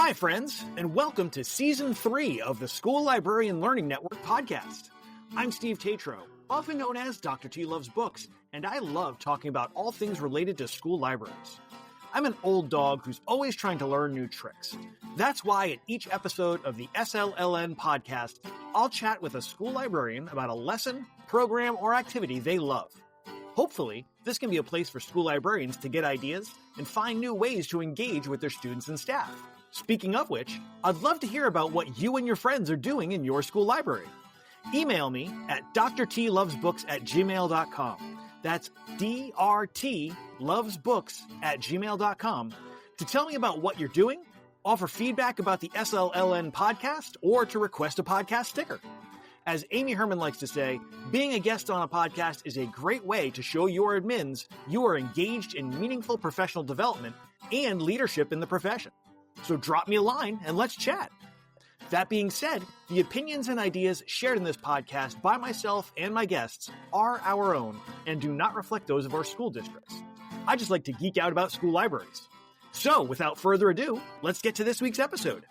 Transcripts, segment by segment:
Hi, friends, and welcome to Season 3 of the School Librarian Learning Network podcast. I'm Steve Tatro, often known as Dr. T Loves Books, and I love talking about all things related to school libraries. I'm an old dog who's always trying to learn new tricks. That's why in each episode of the SLLN podcast, I'll chat with a school librarian about a lesson, program, or activity they love. Hopefully, this can be a place for school librarians to get ideas and find new ways to engage with their students and staff. Speaking of which, I'd love to hear about what you and your friends are doing in your school library. Email me at drtlovesbooks@gmail.com. That's drtlovesbooks@gmail.com to tell me about what you're doing, offer feedback about the SLLN podcast, or to request a podcast sticker. As Amy Herman likes to say, being a guest on a podcast is a great way to show your admins you are engaged in meaningful professional development and leadership in the profession. So drop me a line and let's chat. That being said, the opinions and ideas shared in this podcast by myself and my guests are our own and do not reflect those of our school districts. I just like to geek out about school libraries. So without further ado, let's get to this week's episode.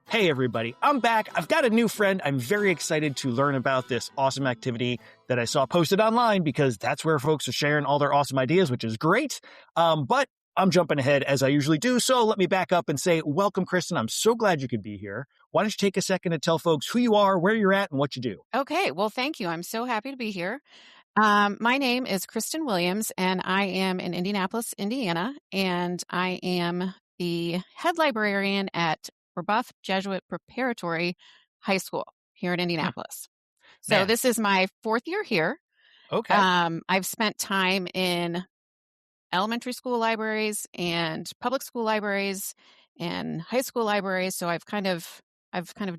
Hey everybody, I'm back. I've got a new friend. I'm very excited to learn about this awesome activity that I saw posted online because that's where folks are sharing all their awesome ideas, which is great. But I'm jumping ahead as I usually do, so let me back up and say, welcome, Kristen. I'm so glad you could be here. Why don't you take a second to tell folks who you are, where you're at, and what you do? Okay, well, thank you. I'm so happy to be here. My name is Kristen Williams, and I am in Indianapolis, Indiana, and I am the head librarian at Brebeuf Jesuit Preparatory High School here in Indianapolis. So this is my fourth year here. Okay. I've spent time in elementary school libraries and public school libraries and high school libraries. So I've kind of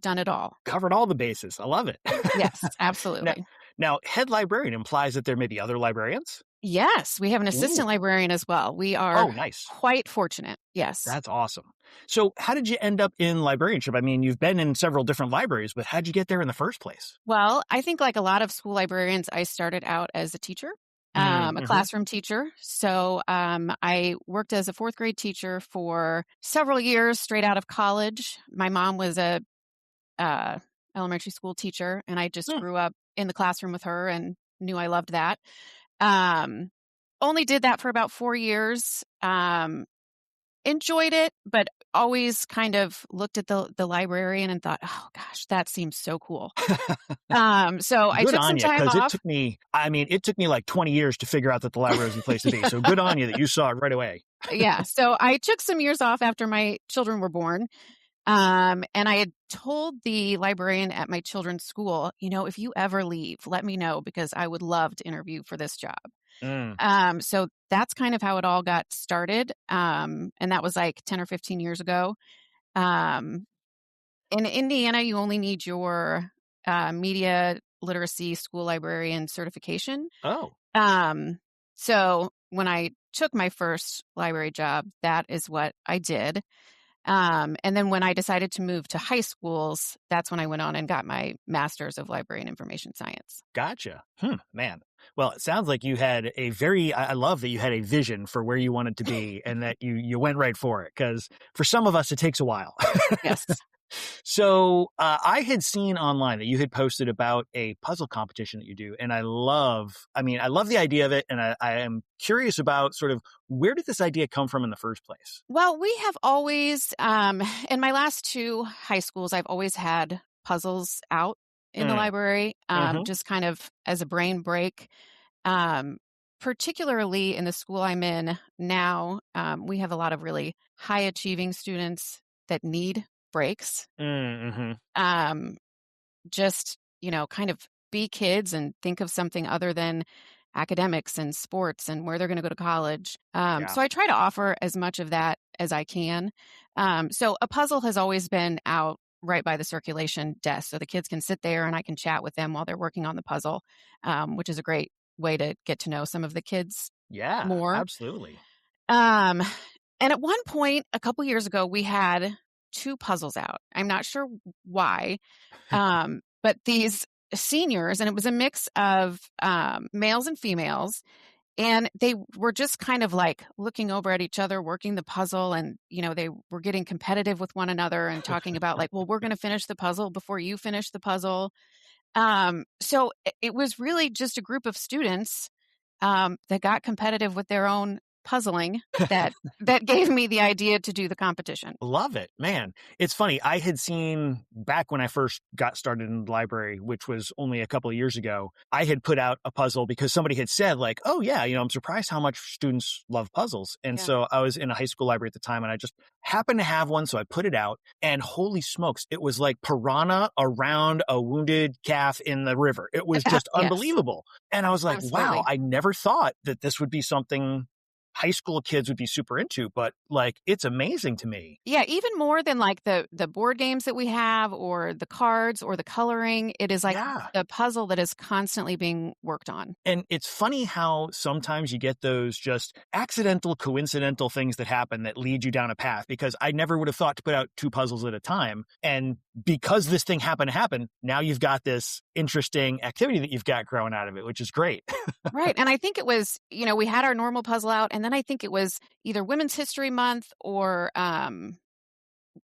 done it all. Covered all the bases. I love it. Yes, absolutely. Now, head librarian implies that there may be other librarians? Yes, we have an assistant librarian as well. We are quite fortunate. Yes. That's awesome. So how did you end up in librarianship? I mean, you've been in several different libraries, but how'd you get there in the first place? Well, I think like a lot of school librarians, I started out as a teacher. A classroom teacher. So I worked as a fourth grade teacher for several years straight out of college. My mom was a elementary school teacher, and I just grew up in the classroom with her and knew I loved that. Only did that for about 4 years. Enjoyed it, but always kind of looked at the librarian and thought, oh gosh, that seems so cool. So I took some time off. It took me like 20 years to figure out that the library was the place to be. So good on you that you saw it right away. Yeah. So I took some years off after my children were born. And I had told the librarian at my children's school, if you ever leave, let me know because I would love to interview for this job. So that's kind of how it all got started. And that was like 10 or 15 years ago. In Indiana, you only need your media literacy school librarian certification. Oh. So when I took my first library job, that is what I did. And then when I decided to move to high schools, that's when I went on and got my master's of library and information science. Gotcha. Man. Well, it sounds like you had I love that you had a vision for where you wanted to be and that you went right for it. Because for some of us, it takes a while. Yes. So I had seen online that you had posted about a puzzle competition that you do. And I love the idea of it. And I am curious about sort of where did this idea come from in the first place? Well, we have always, in my last two high schools, I've always had puzzles out in the library, just kind of as a brain break. Particularly in the school I'm in now, we have a lot of really high achieving students that need breaks. Just, kind of be kids and think of something other than academics and sports and where they're going to go to college. So I try to offer as much of that as I can. So a puzzle has always been out right by the circulation desk. So the kids can sit there and I can chat with them while they're working on the puzzle, which is a great way to get to know some of the kids more. Absolutely. And at one point, a couple years ago, we had 2 puzzles out. I'm not sure why, but these seniors, and it was a mix of males and females, And they were just kind of like looking over at each other, working the puzzle. And, they were getting competitive with one another and talking about like, well, we're going to finish the puzzle before you finish the puzzle. So it was really just a group of students that got competitive with their own puzzling that gave me the idea to do the competition. Love it, man. It's funny. I had seen back when I first got started in the library, which was only a couple of years ago, I had put out a puzzle because somebody had said like, oh yeah, I'm surprised how much students love puzzles. And so I was in a high school library at the time and I just happened to have one. So I put it out and holy smokes, it was like piranha around a wounded calf in the river. It was just unbelievable. And I was like, wow, I never thought that this would be something high school kids would be super into, but like, it's amazing to me. Yeah. Even more than like the board games that we have or the cards or the coloring, it is like the puzzle that is constantly being worked on. And it's funny how sometimes you get those just accidental, coincidental things that happen that lead you down a path, because I never would have thought to put out 2 puzzles at a time. And because this thing happened to happen, now you've got this interesting activity that you've got growing out of it, which is great. Right. And I think it was, we had our normal puzzle out, and then I think it was either Women's History Month or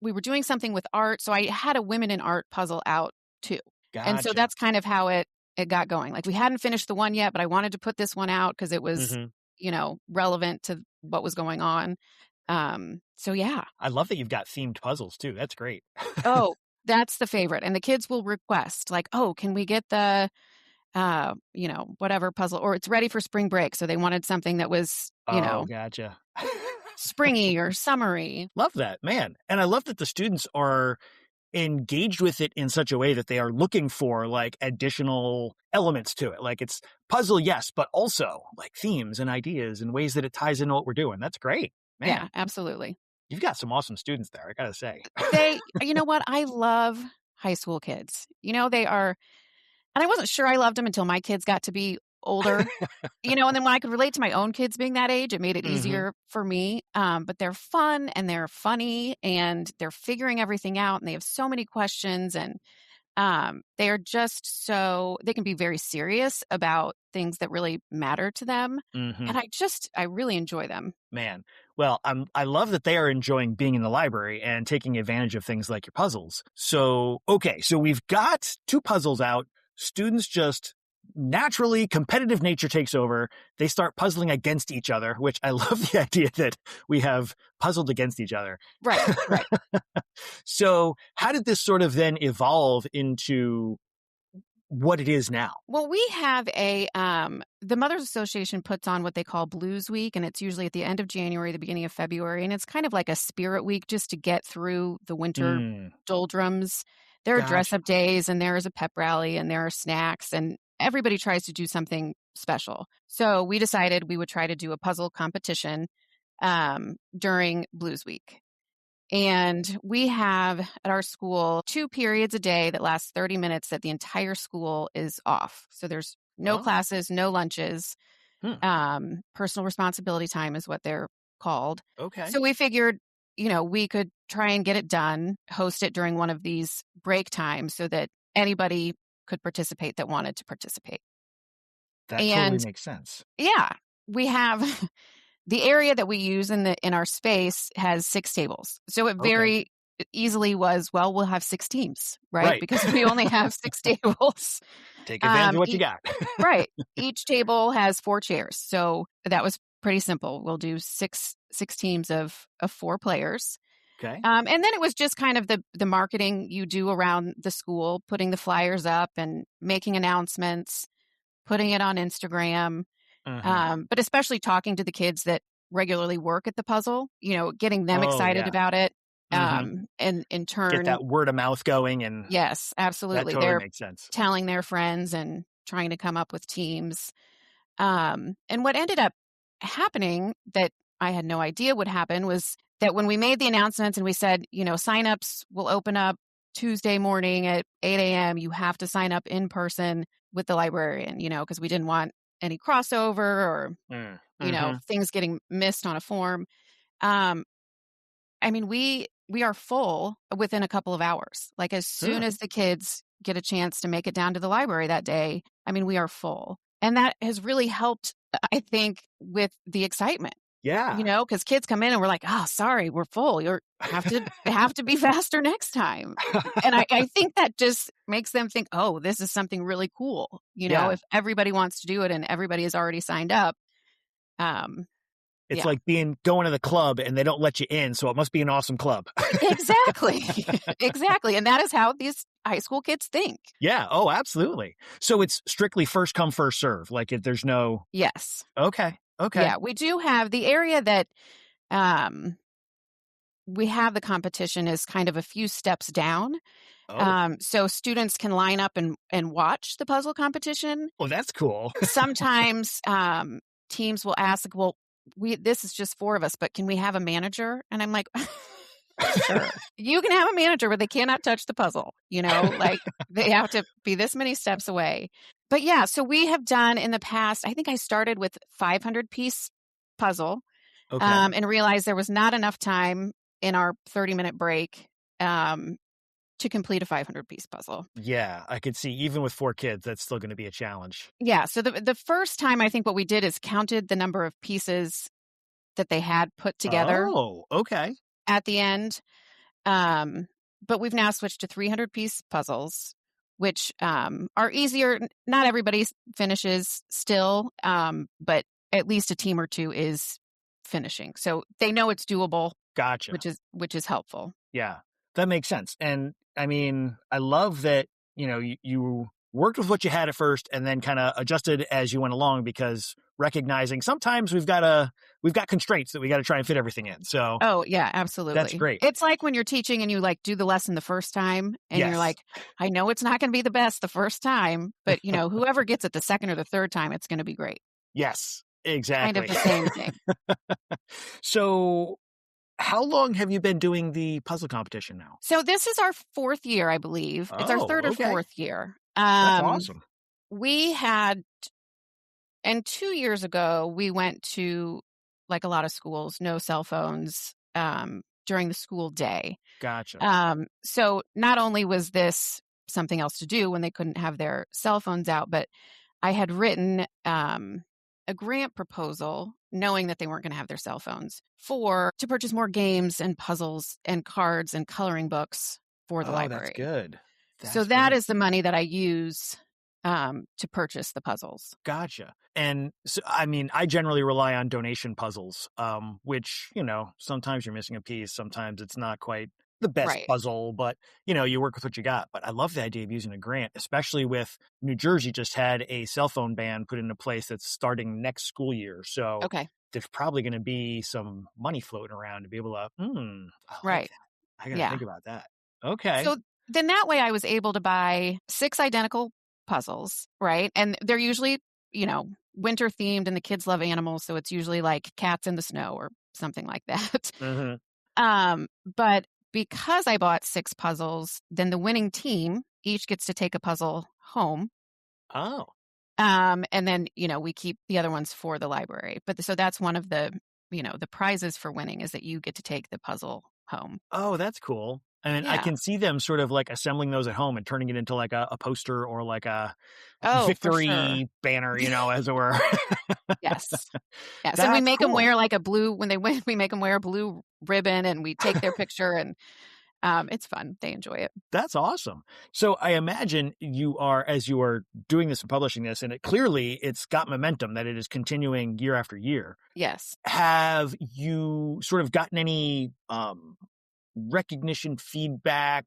we were doing something with art. So I had a Women in Art puzzle out too. Gotcha. And so that's kind of how it got going. Like we hadn't finished the one yet, but I wanted to put this one out because it was, relevant to what was going on. So yeah. I love that you've got themed puzzles too. That's great. Oh, that's the favorite. And the kids will request like, oh, can we get the whatever puzzle, or it's ready for spring break. So they wanted something that was, gotcha. springy or summery. Love that, man. And I love that the students are engaged with it in such a way that they are looking for like additional elements to it. Like it's puzzle, yes, but also like themes and ideas and ways that it ties into what we're doing. That's great, man. Yeah, absolutely. You've got some awesome students there, I gotta say. You know what? I love high school kids. They are. And I wasn't sure I loved them until my kids got to be older, and then when I could relate to my own kids being that age, it made it easier for me. But they're fun and they're funny and they're figuring everything out and they have so many questions, and they are just they can be very serious about things that really matter to them. And I really enjoy them. Man. Well, I love that they are enjoying being in the library and taking advantage of things like your puzzles. So, okay, so we've got 2 puzzles out. Students just naturally, competitive nature takes over. They start puzzling against each other, which I love the idea that we have puzzled against each other. Right. So how did this sort of then evolve into what it is now? Well, we have the Mothers Association puts on what they call Blues Week, and it's usually at the end of January, the beginning of February, and it's kind of like a spirit week just to get through the winter doldrums. There are dress-up days, and there is a pep rally, and there are snacks, and everybody tries to do something special. So we decided we would try to do a puzzle competition during Blues Week. And we have at our school 2 periods a day that last 30 minutes that the entire school is off. So there's no classes, no lunches. Personal responsibility time is what they're called. Okay. So we figured, we could try and get it done, host it during one of these break times so that anybody could participate that wanted to participate. That totally makes sense. Yeah. We have the area that we use in our space has 6 tables. So it very easily was, well, we'll have 6 teams, right? Because we only have 6 tables. Take advantage of what you got. Right. Each table has 4 chairs. So that was pretty simple. We'll do six teams of 4 players. Okay. And then it was just kind of the marketing you do around the school, putting the flyers up and making announcements, putting it on Instagram, but especially talking to the kids that regularly work at the puzzle, getting them excited about it. And in turn, get that word of mouth going. And yes, absolutely. That totally makes sense. Telling their friends and trying to come up with teams. And what ended up happening that I had no idea would happen was that when we made the announcements and we said, signups will open up Tuesday morning at 8 a.m., you have to sign up in person with the librarian, because we didn't want any crossover or, things getting missed on a form. We are full within a couple of hours. Like as soon as the kids get a chance to make it down to the library that day, we are full. And that has really helped I think with the excitement, Yeah. because kids come in and we're like, oh, sorry, we're full. You have to be faster next time. And I think that just makes them think, oh, this is something really cool. Yeah. If everybody wants to do it and everybody is already signed up. It's Yeah. like going to the club and they don't let you in, so it must be an awesome club. Exactly. Exactly. And that is how these high school kids think. Yeah. Oh, absolutely. So it's strictly first come, first serve. Like if there's no. Yes. Okay. Okay. Yeah. We do have the area that we have the competition is kind of a few steps down. Oh. So students can line up and watch the puzzle competition. Oh, that's cool. Sometimes teams will ask, well, this is just 4 of us, but can we have a manager? And I'm like, sure. You can have a manager, but they cannot touch the puzzle. Like they have to be this many steps away. But yeah, so we have done in the past, I think I started with 500-piece puzzle and realized there was not enough time in our 30-minute break to complete a 500-piece puzzle. Yeah, I could see even with 4 kids, that's still going to be a challenge. Yeah. So the first time, I think what we did is counted the number of pieces that they had put together. Oh, okay. At the end. But we've now switched to 300-piece puzzles, which are easier. Not everybody finishes still, but at least a team or 2 is finishing. So they know it's doable. Gotcha. Which is helpful. Yeah, that makes sense. And I mean, I love that, you worked with what you had at first and then kind of adjusted as you went along, because recognizing sometimes we've got constraints that we got to try and fit everything in. So, oh yeah, absolutely. That's great. It's like when you're teaching and you like do the lesson the first time and Yes. you're like, I know it's not going to be the best the first time, but whoever gets it the second or the third time, it's going to be great. Yes, exactly. Kind of the same thing. So how long have you been doing the puzzle competition now? So this is our 4th year, I believe. It's our 3rd or 4th year. That's awesome. We had, and 2 years ago, we went to, like a lot of schools, no cell phones during the school day. Gotcha. So not only was this something else to do when they couldn't have their cell phones out, but I had written a grant proposal knowing that they weren't going to have their cell phones to purchase more games and puzzles and cards and coloring books for the library. That's good. So that is the money that I use to purchase the puzzles. Gotcha. And so, I mean, I generally rely on donation puzzles, which, sometimes you're missing a piece. Sometimes it's not quite the best puzzle, but, you work with what you got. But I love the idea of using a grant, especially with New Jersey just had a cell phone ban put into place that's starting next school year. So there's probably going to be some money floating around to be able to, I got to think about that. Okay. So then that way I was able to buy 6 identical puzzles, right? And they're usually, winter themed and the kids love animals. So it's usually like cats in the snow or something like that. Mm-hmm. But because I bought 6 puzzles, then the winning team each gets to take a puzzle home. Oh. And then, we keep the other ones for the library. But so that's one of the, the prizes for winning is that you get to take the puzzle home. Oh, that's cool. And I can see them sort of like assembling those at home and turning it into like a poster or like a victory banner, as it were. Yes. Yeah. So we make them wear like a blue, when they win, we make them wear a blue ribbon and we take their picture and it's fun. They enjoy it. That's awesome. So I imagine as you are doing this and publishing this, and it's got momentum that it is continuing year after year. Yes. Have you sort of gotten any recognition, feedback,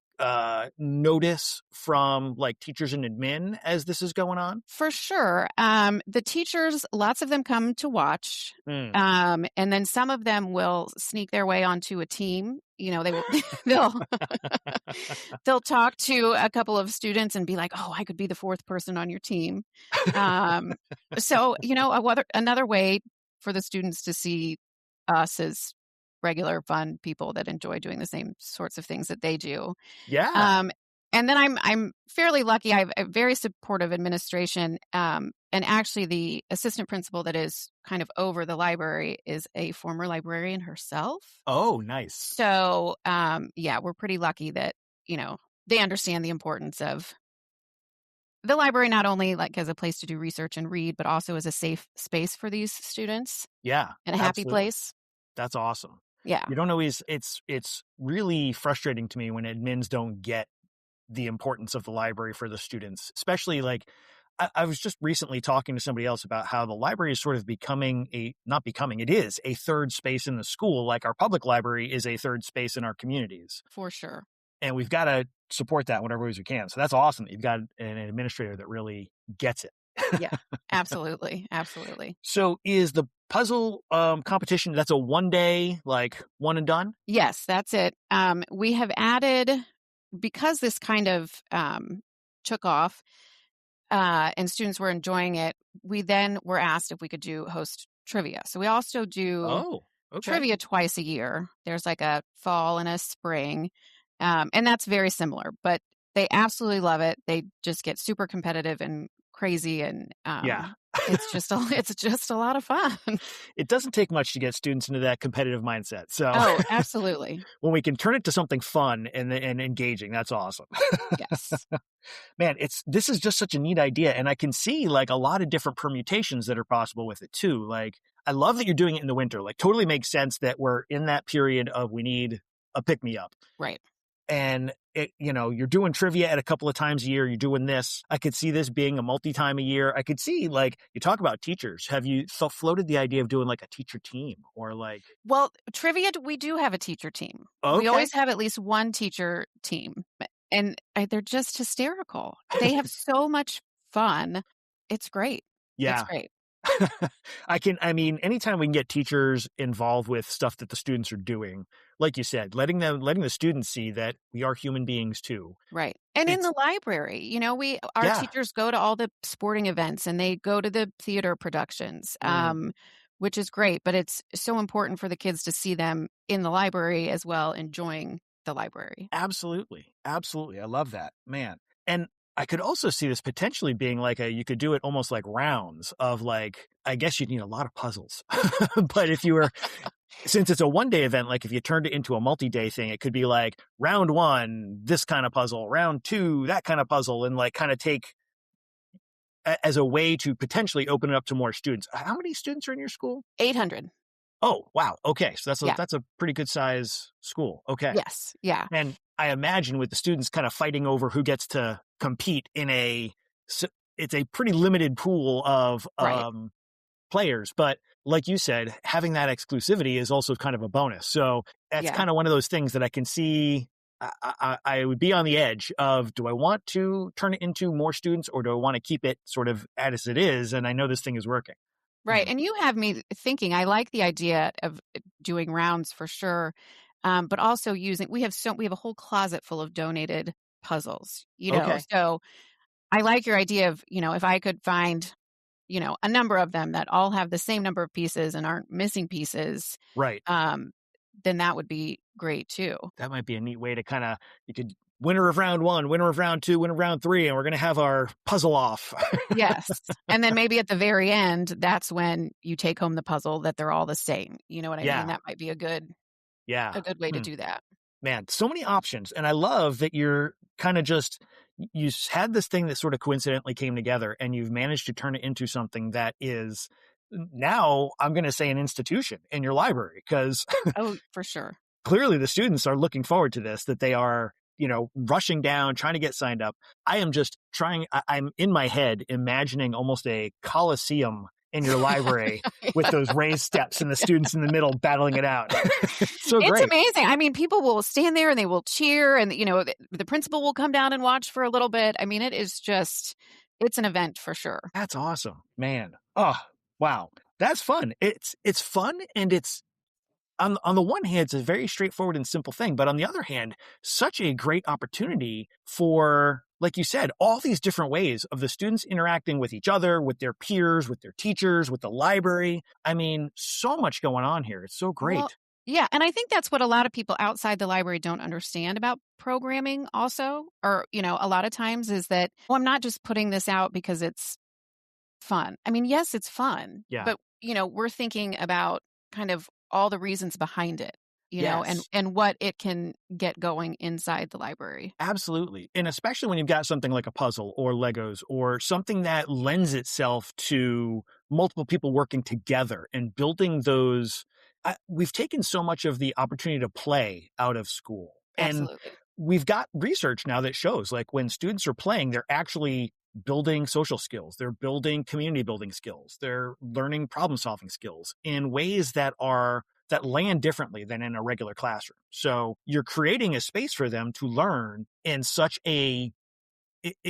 notice from like teachers and admin as this is going on? For sure. The teachers, lots of them come to watch. And then some of them will sneak their way onto a team. They'll talk to a couple of students and be like, oh, I could be the 4th person on your team. So, another way for the students to see us as regular fun people that enjoy doing the same sorts of things that they do. Yeah. And then I'm fairly lucky. I have a very supportive administration. And actually the assistant principal that is kind of over the library is a former librarian herself. Oh, nice. So, we're pretty lucky that, they understand the importance of the library not only like as a place to do research and read, but also as a safe space for these students Yeah, and a happy absolutely. place. That's awesome. Yeah, You don't always, it's really frustrating to me when admins don't get the importance of the library for the students, especially like I was just recently talking to somebody else about how the library is sort of it is a third space in the school. Like our public library is a third space in our communities. for sure. And we've got to support that whenever ways we can. So that's awesome. You've got an administrator that really gets it. Yeah, absolutely. Absolutely. So is the puzzle competition, that's a 1 day, like one and done? Yes, that's it. We have added, because this kind of took off and students were enjoying it, we then were asked if we could host trivia. So we also do Oh, okay. trivia twice a year. There's like a fall and a spring. And that's very similar, but they absolutely love it. They just get super competitive and crazy, and Yeah. it's just a lot of fun. It doesn't take much to get students into that competitive mindset. So Oh, absolutely. when we can turn it to something fun and engaging, that's awesome. Yes. Man, this is just such a neat idea. And I can see like a lot of different permutations that are possible with it too. Like, I love that you're doing it in the winter. Like, totally makes sense that we're in that period of we need a pick-me-up. Right. And you're doing trivia at a couple of times a year. You're doing this. I could see this being a multi-time a year. I could see, like, you talk about teachers. Have you floated the idea of doing like a teacher team or like? Well, trivia, we do have a teacher team. Okay. We always have at least one teacher team, and they're just hysterical. They have so much fun. It's great. Yeah. It's great. Anytime we can get teachers involved with stuff that the students are doing, like you said, letting the students see that we are human beings too. Right. And in the library, our teachers go to all the sporting events and they go to the theater productions, which is great, but it's so important for the kids to see them in the library as well, enjoying the library. Absolutely. Absolutely. I love that, man. And I could also see this potentially being like you could do it almost like rounds of like, I guess you'd need a lot of puzzles, but if you were, since it's a 1 day event, like if you turned it into a multi-day thing, it could be like round 1, this kind of puzzle, round 2, that kind of puzzle, and like kind of take as a way to potentially open it up to more students. How many students are in your school? 800. Oh, wow. Okay. So that's a pretty good size school. Okay. Yes. Yeah. And I imagine with the students kind of fighting over who gets to compete it's a pretty limited pool of players, but like you said, having that exclusivity is also kind of a bonus. So that's kind of one of those things that I can see. I would be on the edge of, do I want to turn it into more students or do I want to keep it sort of as it is? And I know this thing is working. Right. And you have me thinking, I like the idea of doing rounds for sure. But also we have a whole closet full of donated puzzles, Okay. So I like your idea of, if I could find, a number of them that all have the same number of pieces and aren't missing pieces. Right. Then that would be great too. That might be a neat way to you could winner of round 1, winner of round 2, winner of round 3, and we're going to have our puzzle off. Yes. And then maybe at the very end, that's when you take home the puzzle that they're all the same. You know what I mean? That might be a good way to do that. Man, so many options. And I love that you're kind of you had this thing that sort of coincidentally came together and you've managed to turn it into something that is now, I'm going to say, an institution in your library, because oh, for sure. Clearly the students are looking forward to this, that they are, rushing down, trying to get signed up. I am just I'm in my head imagining almost a coliseum in your library with those raised steps and the students in the middle battling it out. It's great. It's amazing. I mean, people will stand there and they will cheer, and the principal will come down and watch for a little bit. I mean, it's an event for sure. That's awesome, man. Oh, wow. That's fun. It's fun, and it's on the one hand, it's a very straightforward and simple thing, but on the other hand, such a great opportunity for, like you said, all these different ways of the students interacting with each other, with their peers, with their teachers, with the library. I mean, so much going on here. It's so great. Well, yeah. And I think that's what a lot of people outside the library don't understand about programming also, or, a lot of times is that, well, I'm not just putting this out because it's fun. I mean, yes, it's fun, but, we're thinking about kind of all the reasons behind it. and what it can get going inside the library. Absolutely. And especially when you've got something like a puzzle or Legos or something that lends itself to multiple people working together and building those. We've taken so much of the opportunity to play out of school. And Absolutely. we've got research now that shows like when students are playing, they're actually building social skills. They're building community building skills. They're learning problem solving skills in ways that land differently than in a regular classroom. So you're creating a space for them to learn in such it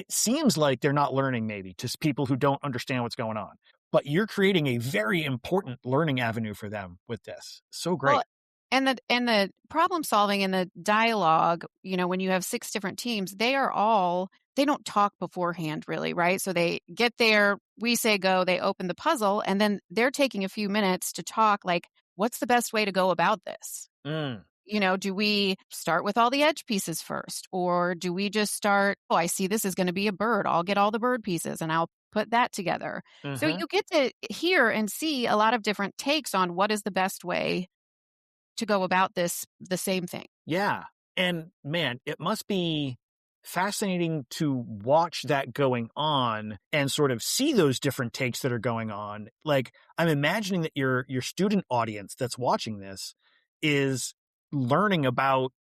seems like they're not learning maybe to people who don't understand what's going on, but you're creating a very important learning avenue for them with this. So great. Well, and the problem solving and the dialogue, when you have 6 different teams, they don't talk beforehand really, right? So they get there, we say go, they open the puzzle, and then they're taking a few minutes to talk like, what's the best way to go about this? Do we start with all the edge pieces first? Or do we just start, I see this is going to be a bird. I'll get all the bird pieces and I'll put that together. So you get to hear and see a lot of different takes on what is the best way to go about the same thing. Yeah. And man, it must be fascinating to watch that going on and sort of see those different takes that are going on. Like, I'm imagining that your student audience that's watching this is learning about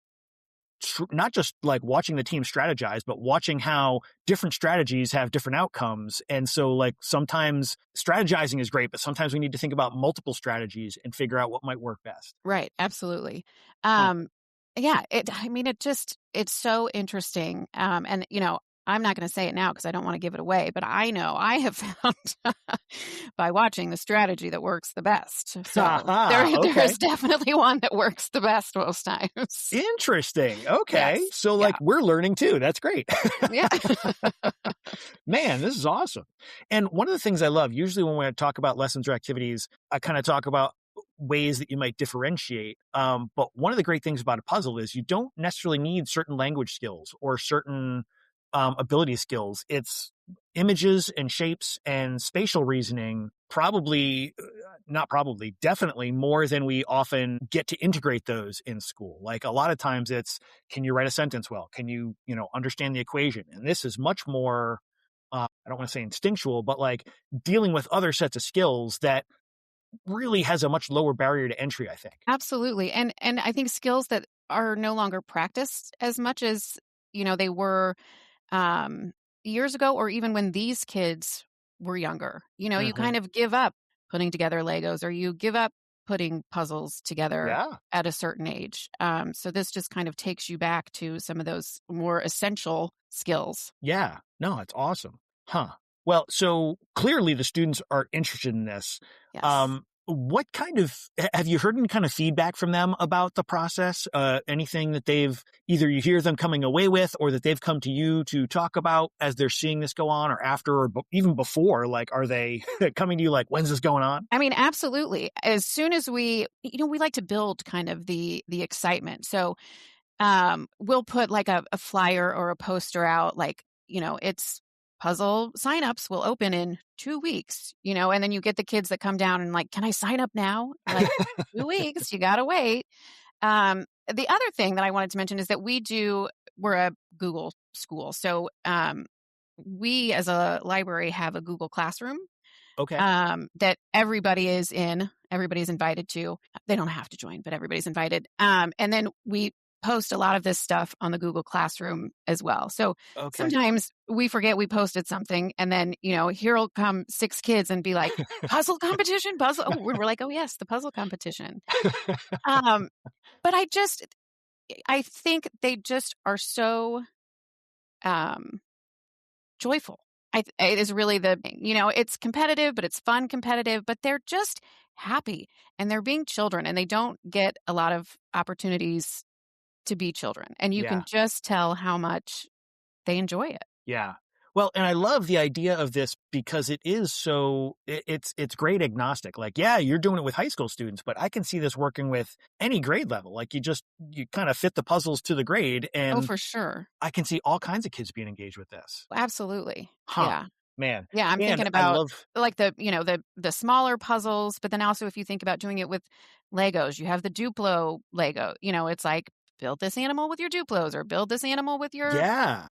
not just like watching the team strategize, but watching how different strategies have different outcomes. And so like sometimes strategizing is great, but sometimes we need to think about multiple strategies and figure out what might work best. Right. Absolutely. Yeah, it's so interesting. And, I'm not going to say it now because I don't want to give it away, but I know I have found by watching the strategy that works the best. So there is definitely one that works the best most times. Interesting. Okay. Yes. So like we're learning too. That's great. Yeah. Man, this is awesome. And one of the things I love, usually when we talk about lessons or activities, I kind of talk about ways that you might differentiate. But one of the great things about a puzzle is you don't necessarily need certain language skills or certain ability skills. It's images and shapes and spatial reasoning, definitely more than we often get to integrate those in school. Like a lot of times it's, can you write a sentence well? Can you, understand the equation? And this is much more, I don't want to say instinctual, but like dealing with other sets of skills that really has a much lower barrier to entry, I think. Absolutely. And I think skills that are no longer practiced as much as, they were years ago, or even when these kids were younger. You kind of give up putting together Legos, or you give up putting puzzles together at a certain age. So this just kind of takes you back to some of those more essential skills. Yeah. No, it's awesome. Huh. Well, so clearly the students are interested in this. Yes. What have you heard any kind of feedback from them about the process? Anything that either you hear them coming away with or that they've come to you to talk about as they're seeing this go on, or after, or even before? Like, are they coming to you like, when's this going on? I mean, absolutely. As soon as we like to build kind of the excitement. So we'll put like a flyer or a poster out, like, it's puzzle signups will open in 2 weeks, and then you get the kids that come down and like, can I sign up now? Like 2 weeks, you got to wait. The other thing that I wanted to mention is that we're a Google school. So we as a library have a Google Classroom. Okay. That everybody's invited to. They don't have to join, but everybody's invited. And then we post a lot of this stuff on the Google Classroom as well. So sometimes we forget we posted something, and then, here'll come 6 kids and be like, puzzle competition, puzzle. Oh, we're like, oh yes, the puzzle competition. But I think they just are so joyful. It is really it's competitive, but it's fun competitive, but they're just happy and they're being children, and they don't get a lot of opportunities to be children. And you can just tell how much they enjoy it. Yeah. Well, and I love the idea of this because it is it's grade agnostic. Like, yeah, you're doing it with high school students, but I can see this working with any grade level. Like you kind of fit the puzzles to the grade, and oh, for sure. I can see all kinds of kids being engaged with this. Absolutely. Huh. Yeah. man. Yeah, I'm And thinking I about love, like the smaller puzzles, but then also if you think about doing it with Legos, you have the Duplo Lego. It's like build this animal with your Duplos or build this animal with your, yeah.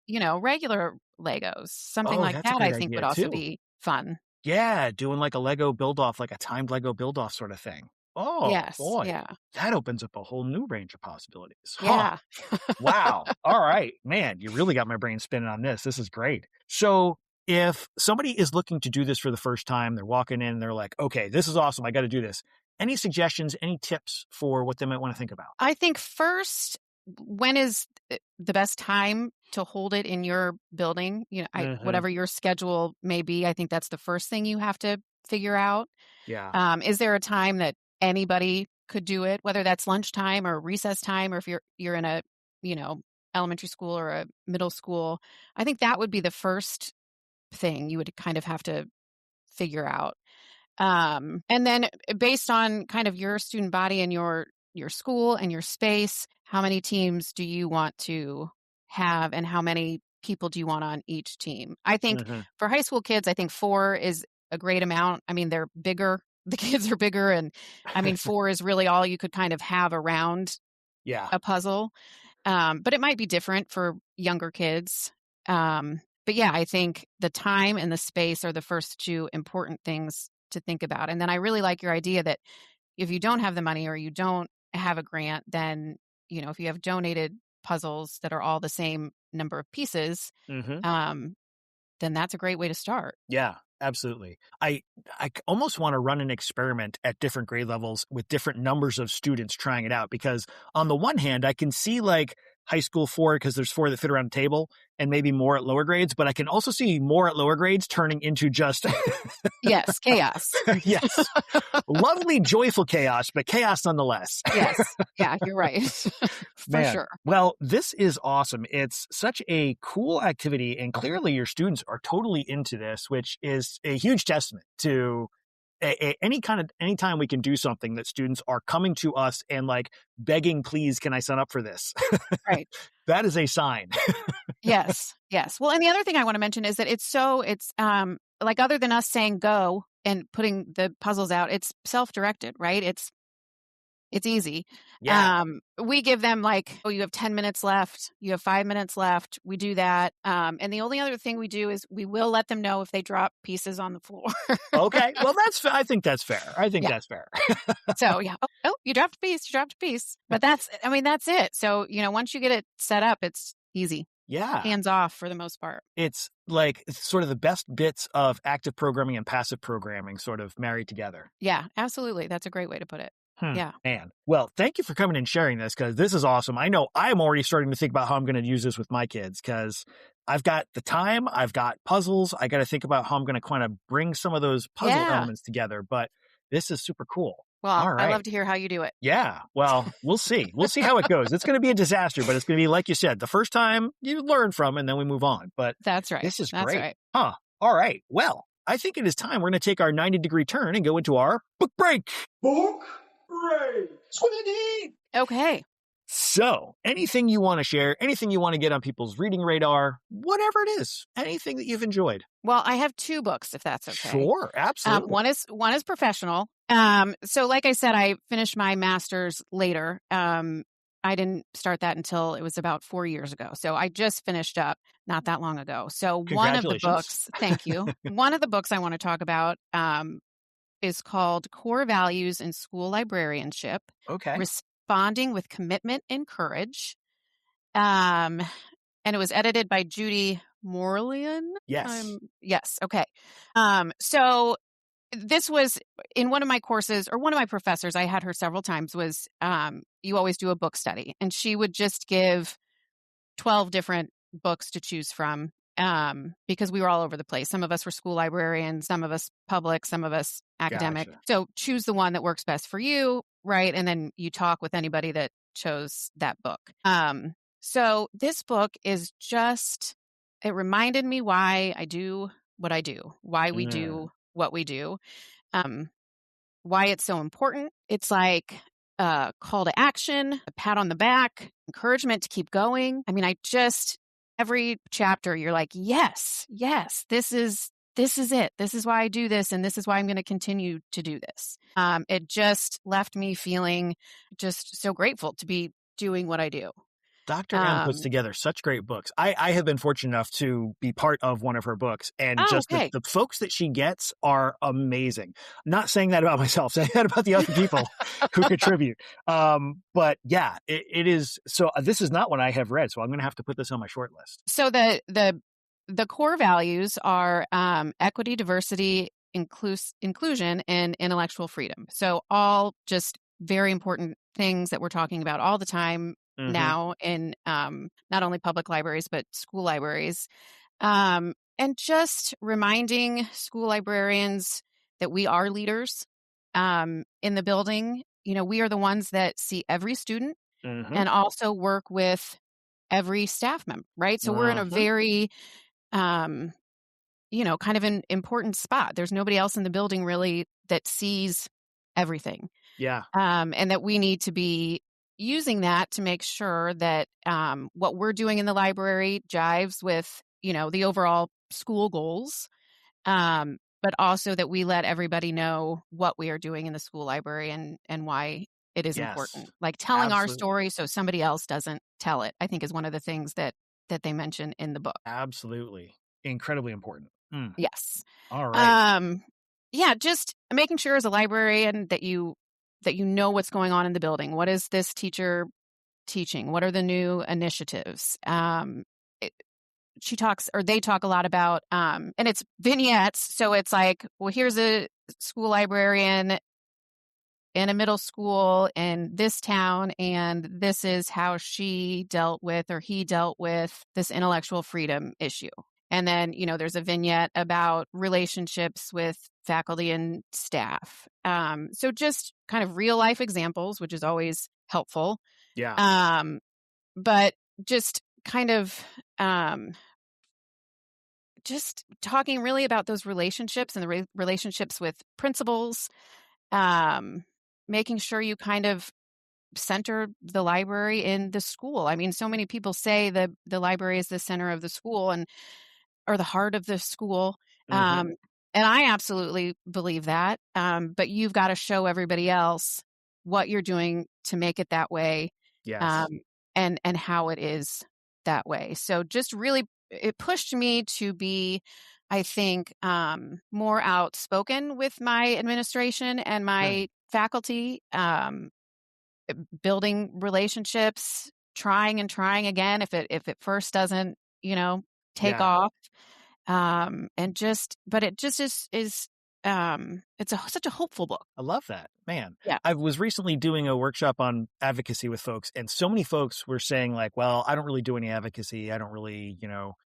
regular Legos. Something Oh, like that's a that great I think would idea also too. be fun. Yeah, doing like a Lego build off, like a timed Lego build off sort of thing. Oh Yes. boy, Yeah. that opens up a whole new range of possibilities. Huh. Yeah. Wow. All right, man, you really got my brain spinning on this. This is great. So, if somebody is looking to do this for the first time, they're walking in and they're like, okay, this is awesome. I got to do this. Any suggestions, any tips for what they might want to think about? I think first, when is the best time to hold it in your building? Hmm. Whatever your schedule may be, I think that's the first thing you have to figure out. Yeah. Is there a time that anybody could do it, whether that's lunchtime or recess time, or if you're in a, you know, elementary school or a middle school? I think that would be the first thing you would kind of have to figure out. And then based on kind of your student body and your school and your space, how many teams do you want to have and how many people do you want on each team? I think Hmm. for high school kids, I think 4 is a great amount. I mean, they're bigger. The kids are bigger. And I mean, 4 is really all you could kind of have around Yeah. a puzzle. But it might be different for younger kids. But yeah, I think the time and the space are the first 2 important things to think about. And then I really like your idea that if you don't have the money or you don't have a grant, then, if you have donated puzzles that are all the same number of pieces, Hmm. um, then that's a great way to start. Yeah, absolutely. I almost want to run an experiment at different grade levels with different numbers of students trying it out, because on the one hand, I can see like high school 4 because there's 4 that fit around a table and maybe more at lower grades, but I can also see more at lower grades turning into just Yes, chaos. yes, lovely, joyful chaos, but chaos nonetheless. Yes. Yeah, you're right. For Man, sure. well, this is awesome. It's such a cool activity, and clearly your students are totally into this, which is a huge testament to anytime we can do something that students are coming to us and like begging, please, can I sign up for this? Right. That is a sign. Yes. Yes. Well, and the other thing I want to mention is that it's like other than us saying go and putting the puzzles out, it's self-directed, right? It's easy. Yeah. We give them like, oh, you have 10 minutes left. You have 5 minutes left. We do that. And the only other thing we do is we will let them know if they drop pieces on the floor. Okay. Well, I think that's fair. I think Yeah. that's fair. So yeah. Oh, you dropped a piece. You dropped a piece. But that's it. So, once you get it set up, it's easy. Yeah. Hands off for the most part. It's like sort of the best bits of active programming and passive programming sort of married together. Yeah, absolutely. That's a great way to put it. Yeah. Man. Well, thank you for coming and sharing this, because this is awesome. I know I'm already starting to think about how I'm going to use this with my kids, because I've got the time, I've got puzzles. I got to think about how I'm going to kind of bring some of those puzzle elements together. But this is super cool. Well, All right. I love to hear how you do it. Yeah. Well, we'll see. We'll see how it goes. It's going to be a disaster, but it's going to be, like you said, the first time you learn from and then we move on. But that's right. This is That's great. Right. Huh. All right. Well, I think it is time. We're going to take our 90-degree turn and go into our book break. Book break. Squiddy. Okay. So, anything you want to share, anything you want to get on people's reading radar, whatever it is, anything that you've enjoyed. Well, I have 2 books, if that's okay. Sure, absolutely. One is professional. So like I said, I finished my master's later. I didn't start that until it was about 4 years ago. So I just finished up not that long ago. So one of the books, thank you. One of the books I want to talk about is called Core Values in School Librarianship. Okay. Responding with Commitment and Courage. And it was edited by Judi Moreillon. Yes. Yes. Okay. So this was in one of my courses, or one of my professors, I had her several times, was you always do a book study. And she would just give 12 different books to choose from because we were all over the place. Some of us were school librarians, some of us public, some of us academic. Gotcha. So choose the one that works best for you, right? And then you talk with anybody that chose that book. So this book is just, it reminded me why I do what I do, why we do what we do, why it's so important. It's like a call to action, a pat on the back, encouragement to keep going. I mean, every chapter you're like, yes, this is this is it. This is why I do this, and this is why I'm going to continue to do this. It just left me feeling just so grateful to be doing what I do. Dr. M puts together such great books. I have been fortunate enough to be part of one of her books, and okay. the folks that she gets are amazing. Not saying that about myself, saying that about the other people who contribute. But yeah, it is. So this is not one I have read, so I'm going to have to put this on my short list. So the core values are equity, diversity, inclusion, and intellectual freedom. So all just very important things that we're talking about all the time now in not only public libraries, but school libraries. And just reminding school librarians that we are leaders in the building. You know, we are the ones that see every student and also work with every staff member, right? So we're in a very, kind of an important spot. There's nobody else in the building really that sees everything. Yeah. And that we need to be using that to make sure that what we're doing in the library jives with, the overall school goals, but also that we let everybody know what we are doing in the school library and why it is important. Like telling our story so somebody else doesn't tell it, I think is one of the things that they mention in the book. Absolutely. Incredibly important. Yes. All right. Yeah, just making sure as a librarian that you know what's going on in the building. What is this teacher teaching? What are the new initiatives? They talk a lot about, and it's vignettes. So it's like, well, here's a school librarian in a middle school in this town, and this is how she dealt with or he dealt with this intellectual freedom issue. And then, there's a vignette about relationships with faculty and staff. So just kind of real life examples, which is always helpful. Yeah. But just kind of just talking really about those relationships and the relationships with principals, making sure you kind of center the library in the school. I mean, so many people say that the library is the center of the school or the heart of the school. And I absolutely believe that. But you've got to show everybody else what you're doing to make it that way. Yes. And how it is that way. So just really, it pushed me to be, I think, more outspoken with my administration and my faculty, building relationships, trying again if it first doesn't, take off. But it just is it's such a hopeful book. I love that, man. Yeah. I was recently doing a workshop on advocacy with folks, and so many folks were saying like, well, I don't really do any advocacy. I don't really,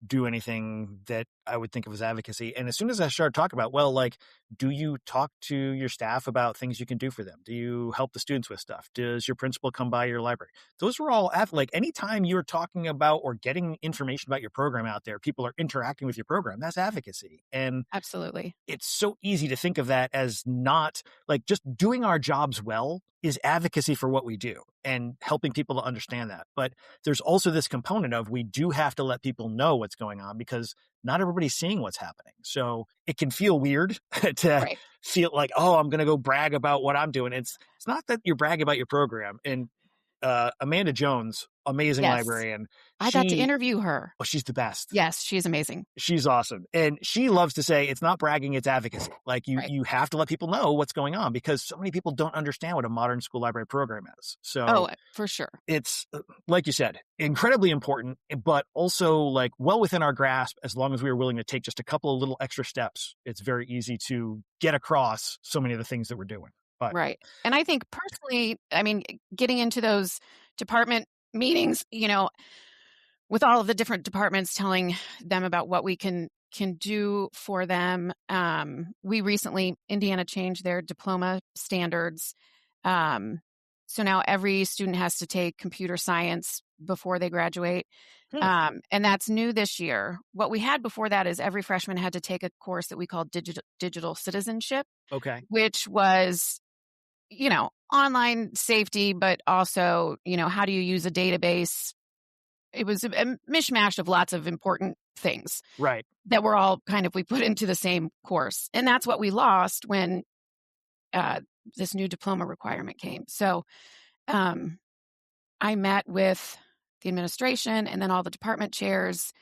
do anything that I would think of as advocacy. And as soon as I started talking about, well, like, do you talk to your staff about things you can do for them? Do you help the students with stuff? Does your principal come by your library? Those were all like anytime you're talking about or getting information about your program out there, people are interacting with your program. That's advocacy. And absolutely, it's so easy to think of that as not like just doing our jobs well is advocacy for what we do and helping people to understand that. But there's also this component of we do have to let people know what's going on because not everybody's seeing what's happening. So it can feel weird to feel like, oh, I'm going to go brag about what I'm doing. It's not that you're bragging about your program. And Amanda Jones, amazing librarian. I got to interview her. Oh, she's the best. Yes, she's amazing. She's awesome. And she loves to say it's not bragging, it's advocacy. Like you have to let people know what's going on because so many people don't understand what a modern school library program is. So for sure. It's, like you said, incredibly important, but also like well within our grasp as long as we are willing to take just a couple of little extra steps. It's very easy to get across so many of the things that we're doing. But. Right. And I think personally, I mean, getting into those department meetings, with all of the different departments telling them about what we can do for them. We recently, Indiana changed their diploma standards. So now every student has to take computer science before they graduate. And that's new this year. What we had before that is every freshman had to take a course that we called digital citizenship. Okay. Which was, online safety, but also, how do you use a database it was a mishmash of lots of important things Right. that were all we put into the same course. And that's what we lost when this new diploma requirement came. So I met with the administration and then all the department chairs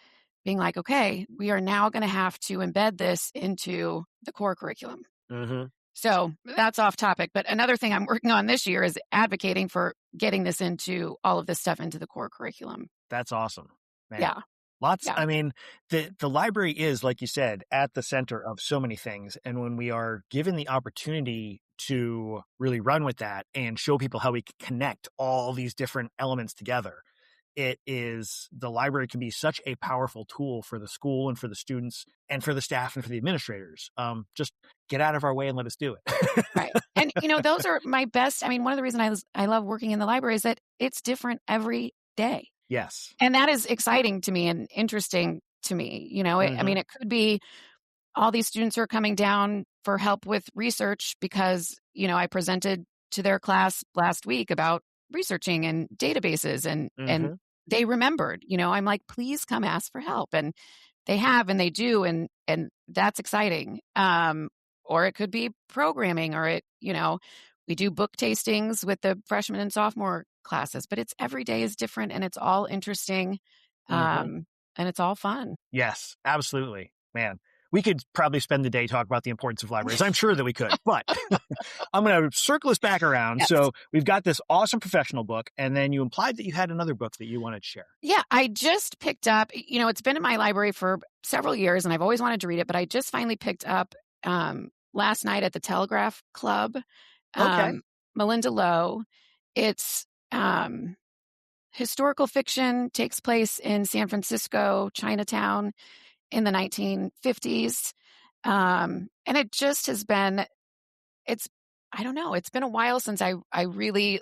being like, okay, we are now going to have to embed this into the core curriculum. Mm-hmm. So that's off topic. But another thing I'm working on this year is advocating for getting this into all of this stuff into the core curriculum. That's awesome. Man. Yeah. Lots. Yeah. I mean, the library is, like you said, at the center of so many things. And when we are given the opportunity to really run with that and show people how we can connect all these different elements together, the library can be such a powerful tool for the school and for the students and for the staff and for the administrators. Just get out of our way and let us do it. Right. And, those are my best. I mean, one of the reasons I love working in the library is that it's different every day. Yes. And that is exciting to me and interesting to me. I mean, it could be all these students are coming down for help with research because, I presented to their class last week about researching and databases and they remembered, I'm like, please come ask for help. And they have, and they do. And that's exciting. Or it could be programming or we do book tastings with the freshman and sophomore classes, but it's every day is different and it's all interesting. And it's all fun. Yes, absolutely. Man, we could probably spend the day talking about the importance of libraries. I'm sure that we could, but I'm going to circle us back around. Yes. So we've got this awesome professional book, and then you implied that you had another book that you wanted to share. Yeah, I just picked up, it's been in my library for several years, and I've always wanted to read it, but I just finally picked up last night at the Telegraph Club, Melinda Lowe. It's historical fiction, takes place in San Francisco, Chinatown, in the 1950s. And it just has been, I don't know, it's been a while since I really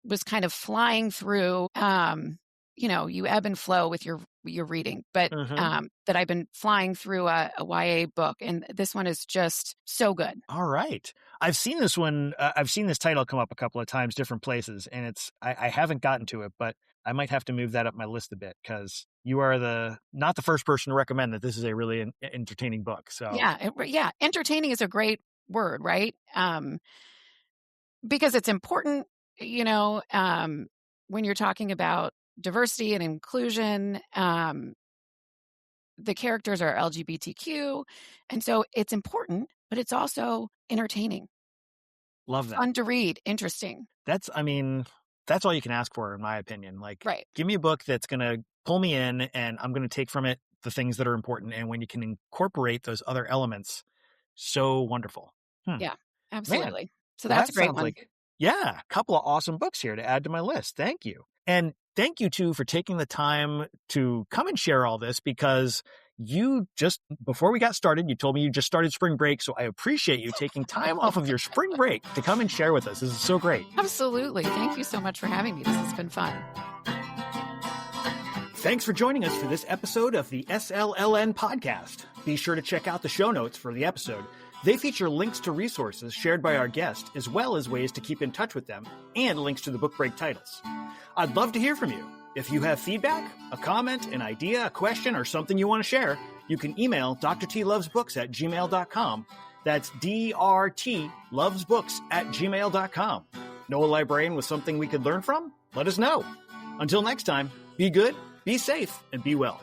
was kind of flying through, you ebb and flow with your reading, but that I've been flying through a YA book. And this one is just so good. All right. I've seen this one. I've seen this title come up a couple of times, different places, and I haven't gotten to it, but I might have to move that up my list a bit because you are not the first person to recommend that this is a really entertaining book. So yeah. Entertaining is a great word, right? Because it's important, when you're talking about diversity and inclusion, the characters are LGBTQ. And so it's important, but it's also entertaining. Love that. Fun to read. Interesting. That's all you can ask for, in my opinion. Right. Give me a book that's going to pull me in and I'm going to take from it the things that are important. And when you can incorporate those other elements, so wonderful. Yeah, absolutely. Man. So that's a great one. A couple of awesome books here to add to my list. Thank you. And thank you too for taking the time to come and share all this, because you just, before we got started, you told me you just started spring break. So I appreciate you taking time off of your spring break to come and share with us. This is so great. Absolutely. Thank you so much for having me. This has been fun. Thanks for joining us for this episode of the SLLN podcast. Be sure to check out the show notes for the episode. They feature links to resources shared by our guest, as well as ways to keep in touch with them, and links to the book break titles. I'd love to hear from you. If you have feedback, a comment, an idea, a question, or something you want to share, you can email drtlovesbooks@gmail.com. That's drtlovesbooks@gmail.com. Know a librarian with something we could learn from? Let us know. Until next time, be good, be safe, and be well.